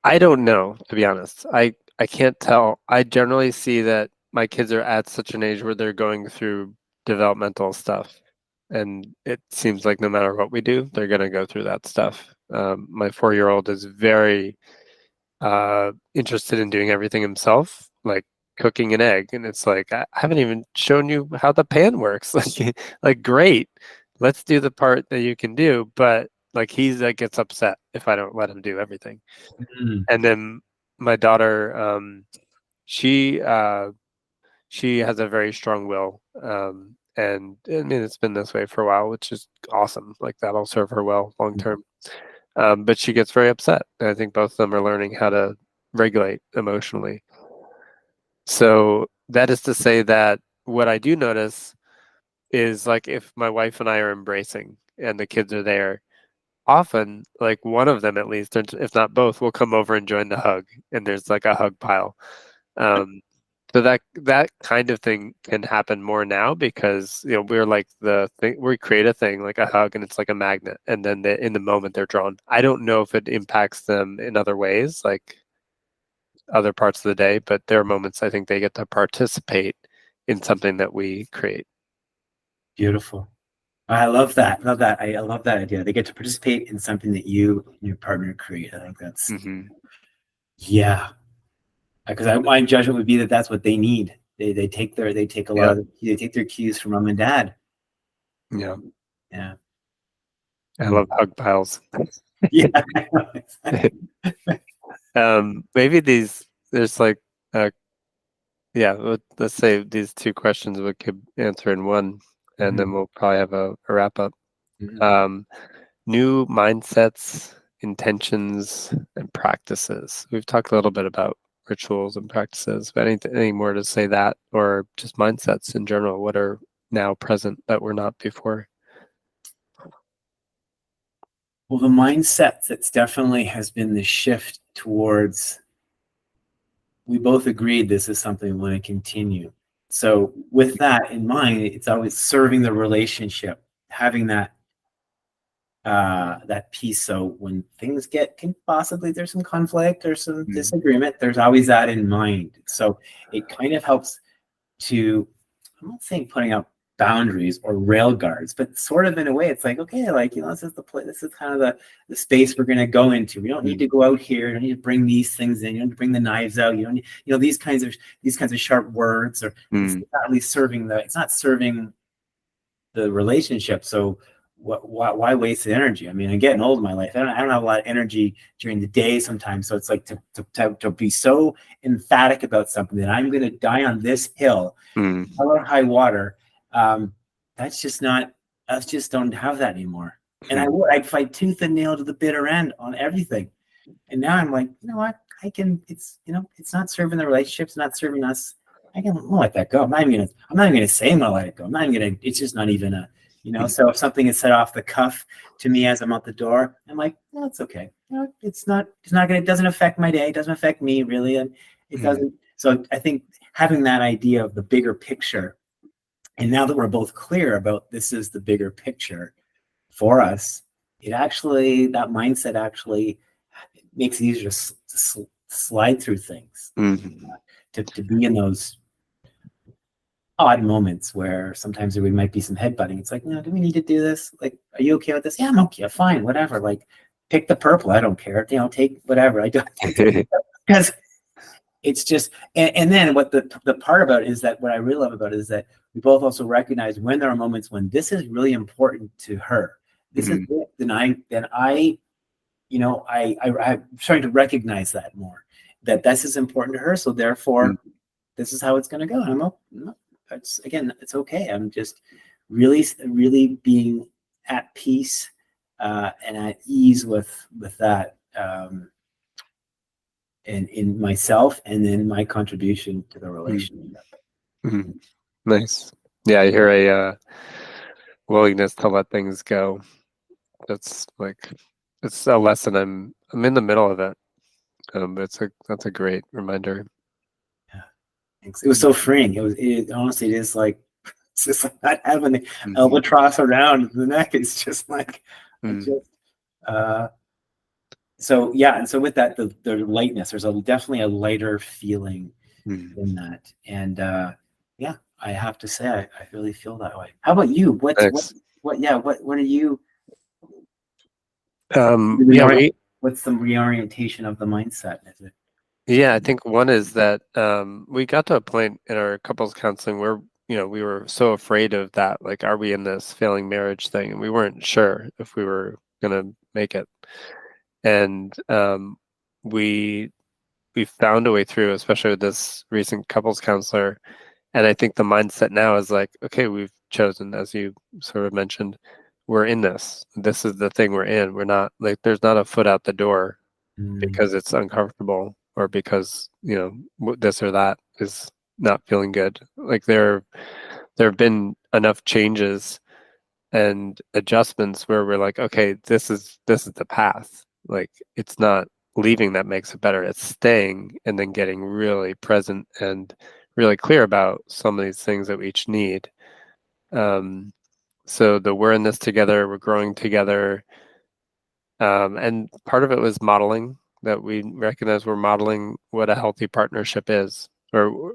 A: I don't know, to be honest. I can't tell. I generally see that my kids are at such an age where they're going through developmental stuff, and it seems like no matter what we do, they're going to go through that stuff. My 4-year-old is very interested in doing everything himself, like cooking an egg, and it's like I haven't even shown you how the pan works. Like great, let's do the part that you can do, but like he's like gets upset if I don't let him do everything.
B: mm,
A: And then my daughter, she she has a very strong will, and I mean it's been this way for a while, which is awesome. Like that'll serve her well long term. But she gets very upset. And I think both of them are learning how to regulate emotionally. So that is to say that what I do notice is like if my wife and I are embracing and the kids are there, often like one of them at least, or if not both, will come over and join the hug, and there's like a hug pile. Um, so that kind of thing can happen more now because we're like the thing we create a thing like a hug and it's like a magnet, and then in the moment they're drawn. I don't know if it impacts them in other ways, like other parts of the day, but there are moments I think they get to participate in something that we create.
B: beautiful. I love that. Love that. I love that idea. They get to participate in something that you and your partner create. I think that's,
A: Hmm.
B: yeah. because my judgment would be that that's what they need. They take their
A: Yeah.
B: they take their cues from mom and dad.
A: Yeah.
B: Yeah.
A: I love hug piles.
B: Yeah.
A: Maybe there's like, uh, yeah, let's say these two questions we could answer in one, and then we'll probably have a wrap up.
B: Mhm.
A: Um, New mindsets, intentions, and practices. We've talked a little bit about rituals and practices, but any more to say that, or just mindsets in general? What are now present that were not before?
B: Well, the mindset that's definitely has been the shift towards, we both agreed this is something we want to continue. So with that in mind, it's always serving the relationship, having that piece. So when things can possibly, there's some conflict or some disagreement, there's always that in mind. So it kind of helps to, I'm not saying putting out boundaries or rail guards, but sort of in a way, it's like, okay, like, this is this is kind of the space we're going to go into. We don't need to go out here. You don't need to bring these things in. You don't need to bring the knives out. You don't need, these kinds of sharp words, or it's not really serving it's not serving the relationship. So why waste the energy? I mean, I'm getting old in my life. I don't have a lot of energy during the day sometimes. So it's like to be so emphatic about something that I'm going to die on this hill, hell or high water. That's just not, us just don't have that anymore. And I'd fight tooth and nail to the bitter end on everything. And now I'm like, you know what? It's, it's not serving the relationships, not serving us. I'll let that go. I'm not even gonna say I'm gonna let it go. I'm not even gonna, it's just not even so if something is set off the cuff to me as I'm out the door, I'm like, no, it's okay. It's not gonna, it doesn't affect my day, it doesn't affect me really. And it doesn't. So I think having that idea of the bigger picture, and now that we're both clear about this is the bigger picture for us, that mindset actually makes it easier to slide through things, to be in those odd moments where sometimes there might be some headbutting. It's like, no, do we need to do this? Like, are you okay with this? Yeah, I'm okay. Fine, whatever. Like, pick the purple. I don't care. Take whatever. I don't, because it's just, and then what the part about it is that what I really love about it is that we both also recognize when there are moments when this is really important to her. This is it. I'm starting to recognize that more, that this is important to her. So therefore, this is how it's going to go. And it's okay. I'm just really, really being at peace and at ease with that, in myself, and then my contribution to the relationship.
A: Nice. Yeah, I hear a willingness to let things go. That's like, it's a lesson. I'm in the middle of it. That's a great reminder.
B: Yeah, thanks. It was so freeing. Honestly, it is like, it's just like not having the albatross around the neck. It's just like, so yeah. And so with that, the lightness, there's definitely a lighter feeling in that. And yeah, I have to say, I really feel that way. How about you? What are you? What's the reorientation of the mindset? Is it?
A: Yeah, I think one is that we got to a point in our couples counseling where, we were so afraid of that, like, are we in this failing marriage thing? And we weren't sure if we were gonna make it. And we found a way through, especially with this recent couples counselor. And I think the mindset now is like, okay, we've chosen, as you sort of mentioned, we're in this. This is the thing we're in. We're not, like, there's not a foot out the door because it's uncomfortable, or because this or that is not feeling good. Like, there have been enough changes and adjustments where we're like, okay, this is the path. Like, it's not leaving that makes it better. It's staying and then getting really present and really clear about some of these things that we each need. So we're in this together, we're growing together. And part of it was modeling, that we recognize we're modeling what a healthy partnership is. Or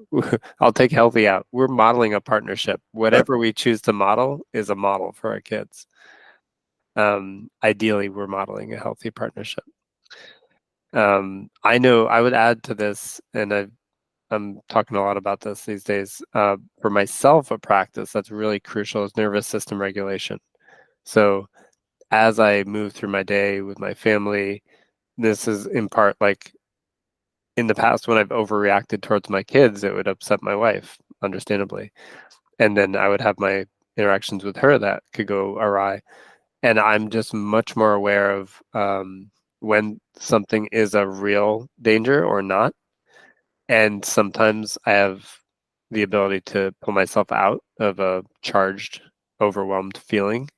A: I'll take healthy out. We're modeling a partnership. Whatever we choose to model is a model for our kids. Ideally, we're modeling a healthy partnership. I know I would add to this, and I'm talking a lot about this these days. For myself, a practice that's really crucial is nervous system regulation. So as I move through my day with my family, this is in part like in the past when I've overreacted towards my kids, it would upset my wife, understandably. And then I would have my interactions with her that could go awry. And I'm just much more aware of when something is a real danger or not. And sometimes I have the ability to pull myself out of a charged, overwhelmed feeling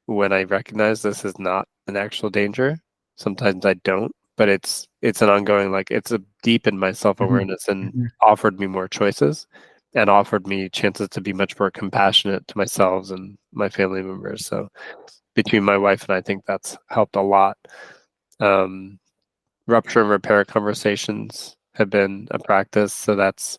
A: when I recognize this is not an actual danger. Sometimes I don't, but it's an ongoing, like it's a deep in my self-awareness and offered me more choices and offered me chances to be much more compassionate to myself and my family members. So between my wife and I think that's helped a lot. Um, Rupture and repair conversations have been a practice. So that's,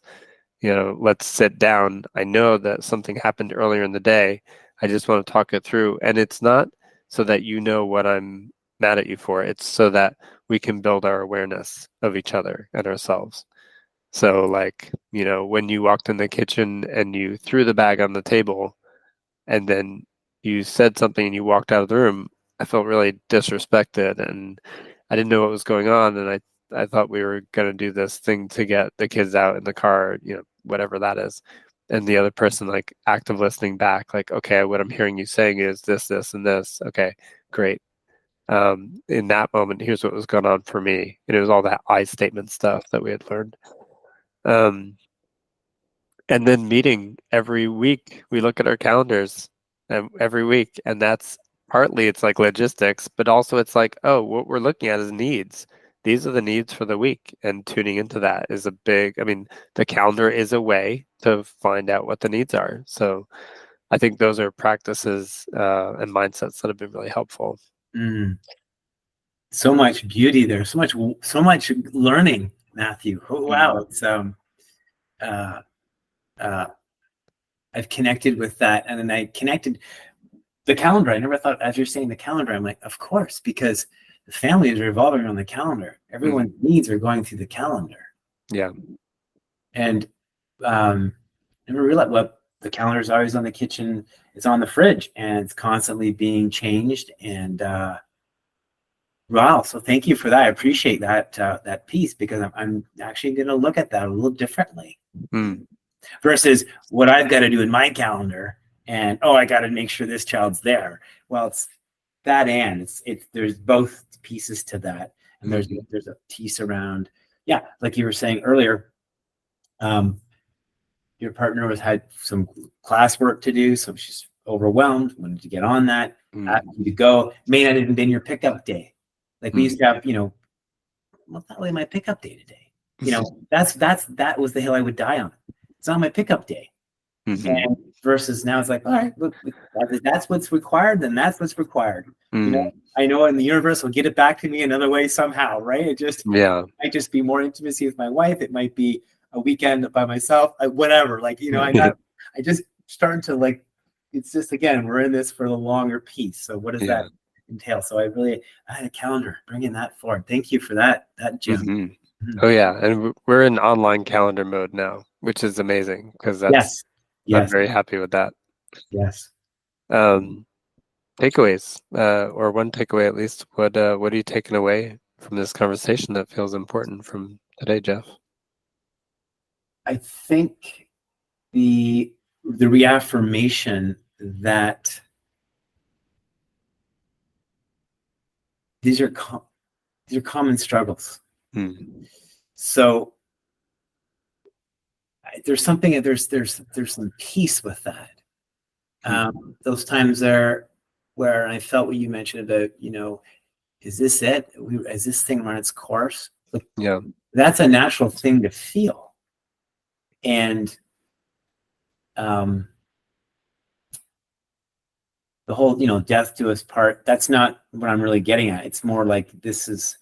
A: let's sit down. I know that something happened earlier in the day. I just want to talk it through. And it's not so that you know what I'm mad at you for. It's so that we can build our awareness of each other and ourselves. So, like, when you walked in the kitchen and you threw the bag on the table and then you said something and you walked out of the room, I felt really disrespected and I didn't know what was going on. And I thought we were going to do this thing to get the kids out in the car, whatever that is. And the other person, like, active listening back, like, okay, what I'm hearing you saying is this, this, and this. Okay, great. In that moment, here's what was going on for me. And it was all that I statement stuff that we had learned. And then meeting every week, we look at our calendars every week, and that's partly it's like logistics, but also it's like, oh, what we're looking at is needs. These are the needs for the week, and tuning into that is a big, I mean, the calendar is a way to find out what the needs are. So I think those are practices and mindsets that have been really helpful.
B: So much beauty there, so much learning, Matthew. Oh, wow. It's I've connected with that, and then I connected the calendar. I never thought, as you're saying the calendar, I'm like, of course, because the families are revolving around the calendar. Everyone's needs are going through the calendar.
A: Yeah.
B: And never realized what the calendar is always on the kitchen. It's on the fridge, and it's constantly being changed. And wow, so thank you for that. I appreciate that piece, because I'm actually going to look at that a little differently. Versus what I've got to do in my calendar, and I got to make sure this child's there. Well, it's that, and it's there's both pieces to that, and there's a piece around, like you were saying earlier, your partner had some classwork to do, so she's overwhelmed, wanted to get on that, asked you to go. May not have been your pickup day. Like we used to have, what's not really my pickup day today. That was the hill I would die on. It's not my pickup day. And versus now it's like, all right, look, that's what's required, then that's what's required. I know in the universe will get it back to me another way somehow, right? It might just be more intimacy with my wife. It might be a weekend by myself, whatever. Like, I just starting to, like, it's just, again, we're in this for the longer piece. So what does that entail? So I had a calendar, bringing that forward. Thank you for that, Jim.
A: Oh yeah, and we're in online calendar mode now, which is amazing, because that's I'm very happy with that.
B: Yes.
A: Takeaways, or one takeaway at least. What are you taking away from this conversation that feels important from today, Jeff?
B: I think the reaffirmation that these are common struggles. So there's something, there's some peace with that. Those times there where I felt what you mentioned about, is this it? Is this thing run its course? That's a natural thing to feel. And the whole, death to us part, that's not what I'm really getting at. It's more like there's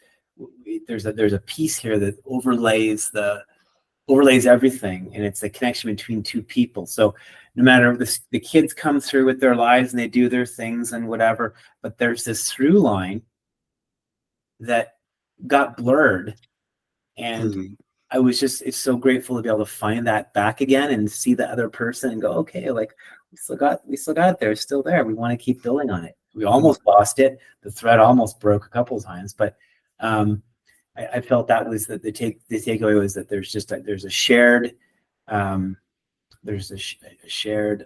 B: a piece here that overlays everything, and it's the connection between two people. So no matter the kids come through with their lives and they do their things and whatever, but there's this through line that got blurred, and it's so grateful to be able to find that back again and see the other person and go, okay, like we still got it there. It's still there. We want to keep building on it. We almost lost it. The thread almost broke a couple of times, but I felt that was the takeaway was that there's a shared shared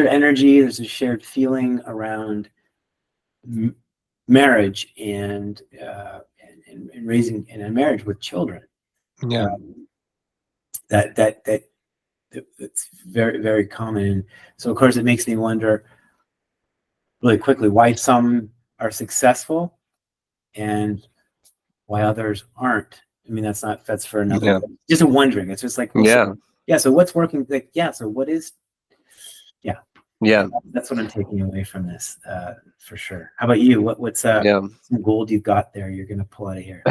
B: energy. There's a shared feeling around marriage and raising in a marriage with children.
A: Yeah.
B: That's very, very common. So of course it makes me wonder really quickly why some are successful and why others aren't. I mean, that's for another.
A: Yeah.
B: Just a wondering. It's just like, well,
A: Yeah.
B: So what's working? Like, so what is?
A: Yeah.
B: That's what I'm taking away from this, for sure. How about you? What's some gold you've got there you're going to pull out of here?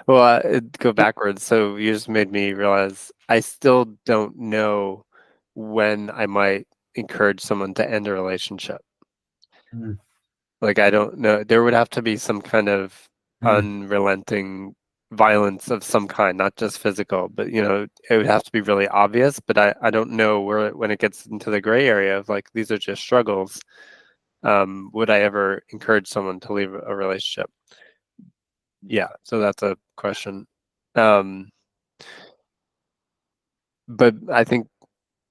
A: Well, go backwards. So you just made me realize I still don't know when I might encourage someone to end a relationship. Like, I don't know. There would have to be some kind of unrelenting violence of some kind, not just physical, but it would have to be really obvious. But I don't know when it gets into the gray area of like, these are just struggles. Would I ever encourage someone to leave a relationship? Yeah, so that's a question. But I think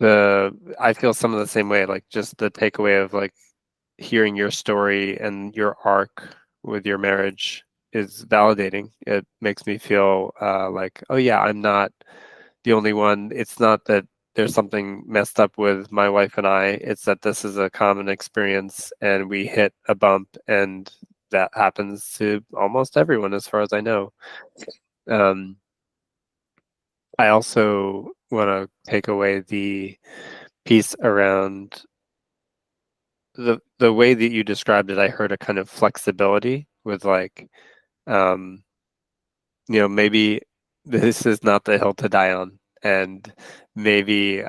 A: I feel some of the same way, like just the takeaway of like hearing your story and your arc with your marriage is validating. It makes me feel like, oh yeah, I'm not the only one. It's not that there's something messed up with my wife and I. It's that this is a common experience and we hit a bump, and that happens to almost everyone as far as I know. I also want to take away the piece around the way that you described it. I heard a kind of flexibility with like, maybe this is not the hill to die on, and maybe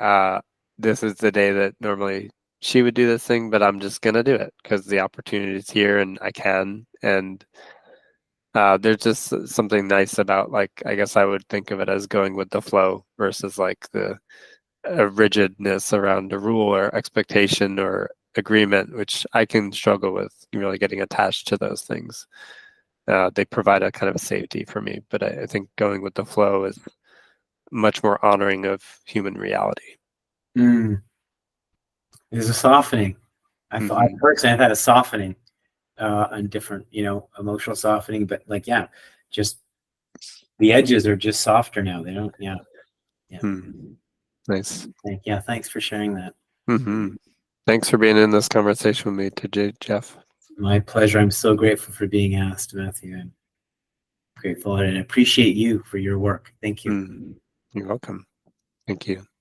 A: this is the day that normally she would do this thing, but I'm just gonna do it because the opportunity is here and I can. And there's just something nice about, like, I guess I would think of it as going with the flow versus like the rigidness around a rule or expectation or agreement, which I can struggle with really getting attached to those things. They provide a kind of a safety for me, but I think going with the flow is much more honoring of human reality.
B: There's a softening. I personally have had a softening on different, emotional softening, but like, just the edges are just softer now. They don't,
A: Nice.
B: Thanks for sharing that.
A: Thanks for being in this conversation with me today, Jeff.
B: My pleasure. I'm so grateful for being asked, Matthew. I'm grateful and I appreciate you for your work. Thank you.
A: You're welcome. Thank you.